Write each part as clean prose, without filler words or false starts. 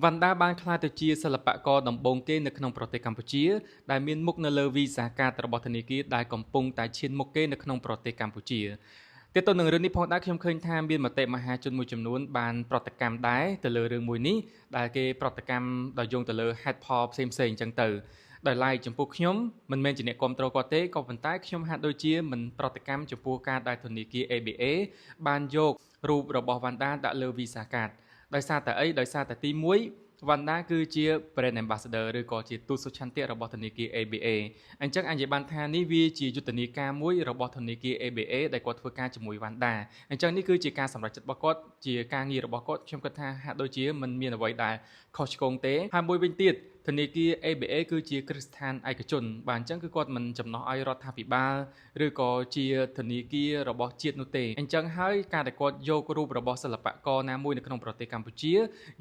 វណ្ណដាបានក្លាយទៅជាសិល្បករដំបូងគេនៅក្នុងប្រទេសកម្ពុជាដែលមានមុខនៅលើវីសាកាតរបស់ធនាគារដែលកំពុងតែឈានមុខគេនៅក្នុងប្រទេសកម្ពុជាទាក់ទងនឹងរឿងនេះផងដែរខ្ញុំឃើញថាមានមតិមហាជនមួយចំនួនបានប្រតិកម្មដែរទៅលើរឿងមួយនេះដែលគេប្រតិកម្មដោយយោងទៅលើហេតុផលផ្សេងៗអញ្ចឹងទៅដោយឡែកចំពោះខ្ញុំមិនមែនជាអ្នកគ្រប់គ្រងគាត់ទេក៏ប៉ុន្តែខ្ញុំហាក់ដូចជាមិនប្រតិកម្មចំពោះការដែលធនាគារ ABA បានយករូបរបស់វណ្ណដាដាក់លើវីសាកាតដោយសារតែអីដោយសារតែទី1វណ្ណដាគឺជា brand ambassador ឬក៏ជាទូតសុឆន្ទៈរបស់ធនាគារ ABA អញ្ចឹងអាចនិយាយបានថានេះវាជាយុទ្ធនាការមួយរបស់ធនាគារ ABA ដែលគាត់ធ្វើការជាមួយវណ្ណដាអញ្ចឹងនេះគឺជាការសម្រេចចិត្តរបស់គាត់ជាការងាររបស់គាត់ខ្ញុំគិតថាហាក់ដូចជាមិនមានអ្វីដែលខុសឆ្គងទេហើយមួយវិញទៀតធនាគារ ABA គឺជាគ្រឹះស្ថានឯកជនបាទអញ្ចឹងគឺគាត់មិនចំណោះឲ្យរដ្ឋាភិបាលឬក៏ជាធនាគាររបស់ជាតិនោះទេអញ្ចឹងហើយការដែលគាត់យករូបរបស់សិល្បករណាមួយនៅក្នុងប្រទេសកម្ពុជា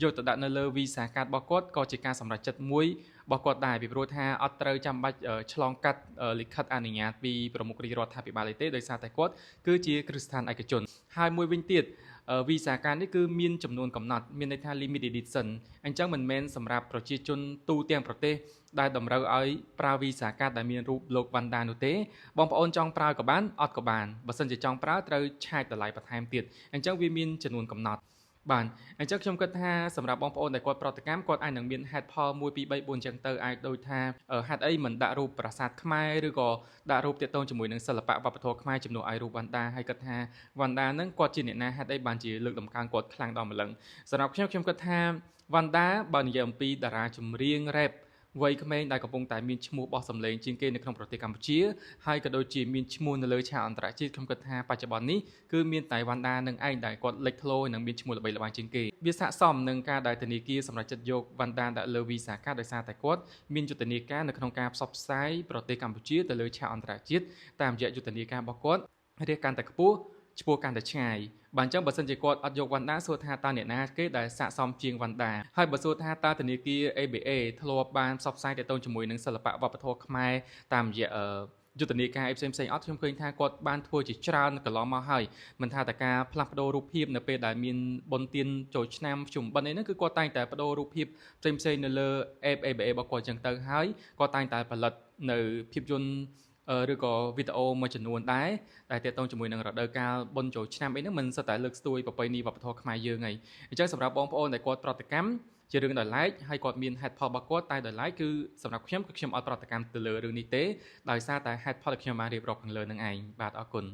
យកទៅដាក់នៅលើវីសាកាតរបស់គាត់ក៏ជាការសម្រេចចិត្តមួយរបស់គាត់ដែរពីព្រោះថាអត់ត្រូវចាំបាច់ឆ្លងកាត់លិខិតអនុញ្ញាតពីប្រមុខរាជរដ្ឋាភិបាលទេដោយសារតែគាត់គឺជាគ្រឹះស្ថានឯកជនហើយមួយវិញទៀតវីសាកាតនេះគឺមានចំនួនកំណត់មានន័យថា limited edition អញ្ចឹងមិនមែនសម្រាប់ប្រជាជនទូទាំងប្រទេសដែលតម្រូវឲ្យប្រើវីសាកាតដែលមានរូបលោកវណ្ណដានោះទេបងប្អូនចង់ប្រើក៏បានអត់ក៏បានបើសិនជាចង់ប្រើត្រូវឆែកតម្លៃបន្ថែមទៀតអញ្ចឹងវាមានចំនួនកំណត់បាទអញ្ចឹងខ្ញុំគិតថាសម្រាប់បងប្អូនដែលគាត់ប្រតិកម្មគាត់អាចនឹងមានហេតុផល1 2 3 4អញ្ចឹងទៅអាចដូចថាហេតុអីមិនដាក់រូបប្រាសាទខ្មែរឬក៏ដាក់រូបទាក់ទងជាមួយនឹងសិល្បៈវប្បធម៌ខ្មែរជំនួសឲ្យរូបវណ្ណដាហើយគិតថាវណ្ណដានឹងគាត់ជាអ្នកណាហេតុអីបានជាលើកតម្កើងគាត់ខ្លាំងដល់ម្លឹងសម្រាប់ខ្ញុំគិតថាវណ្ណដាបើនិយាយអំពីតារាចម្រៀង rap វ័យក្មេងដែលកំពុងតែមានឈ្មោះបោះសម្លេងជាងគេនៅក្នុងប្រទេសកម្ពុជាហើយក៏ដូចជាមានឈ្មោះនៅលើឆាកអន្តរជាតិខ្ញុំគិតថាបច្ចុប្បន្ននេះគឺមានតែវណ្ណដានឹងឯងដែលគាត់លេចធ្លោនិងមានឈ្មោះល្បីល្បាញជាងគេវាស័ក្តិសមនឹងការដែលធនាគារសម្រាប់ចិត្តយកវណ្ណដាដាក់លើវីសាកាដោយសារតែគាត់មានយុទ្ធនាការនៅក្នុងការផ្សព្វផ្សាយប្រទេសកម្ពុជាទៅលើឆាកអន្តរជាតិតាមរយៈយុទ្ធនាការរបស់គាត់រៀបកាន់តែខ្ពស់ឆ្ពោះកាន់តែឆ្ងាយបើអញ្ចឹងបើសិនជាគាត់អត់យកវណ្ណដាសួរថាតើអ្នកណាគេដែលស័ក្តិសមជាងវណ្ណដាហើយបើសួរថាតើធនាគារ ABA ធ្លាប់បានផ្សព្វផ្សាយទាក់ទងជាមួយនឹងសិល្បៈវប្បធម៌ខ្មែរតាមរយៈយុទ្ធនាការផ្សេងៗអត់ខ្ញុំឃើញថាគាត់បានធ្វើជាច្រើនកន្លងមកហើយមិនថាតែការផ្លាស់ប្ដូររូបភាពនៅពេលដែលមានបុណ្យទានចូលឆ្នាំភ្ជុំបិណ្ឌអីហ្នឹងគឺគាត់តែងតែបដូររូបភាពផ្សេងៗនៅលើ app ABA របស់គាត់អញ្ចឹងទៅហើយគាត់តែងតែផលិតនៅភាពយន្តឬក៏វីដេអូមួយចំនួនដែរដែលទាក់ទងជាមួយនឹងរដូវកាលបុណ្យចូលឆ្នាំអីហ្នឹងមិនសិតតែលើកស្ទួយប្រពៃណីវប្បធម៌ខ្មែរយើងហើយអញ្ចឹងសម្រាប់បងប្អូនដែលគាត់ប្រតិកម្មជារឿងដោយឡែកហើយគាត់មានហេតុផលរបស់គាត់តែដោយឡែកគឺសម្រាប់ខ្ញុំគឺខ្ញុំអត់ប្រតិកម្មទៅលើរឿងនេះទេដោយសារតែហេតុផលដែលខ្ញុំបានរៀបរាប់ខាងលើនឹងឯងបាទអរគុណ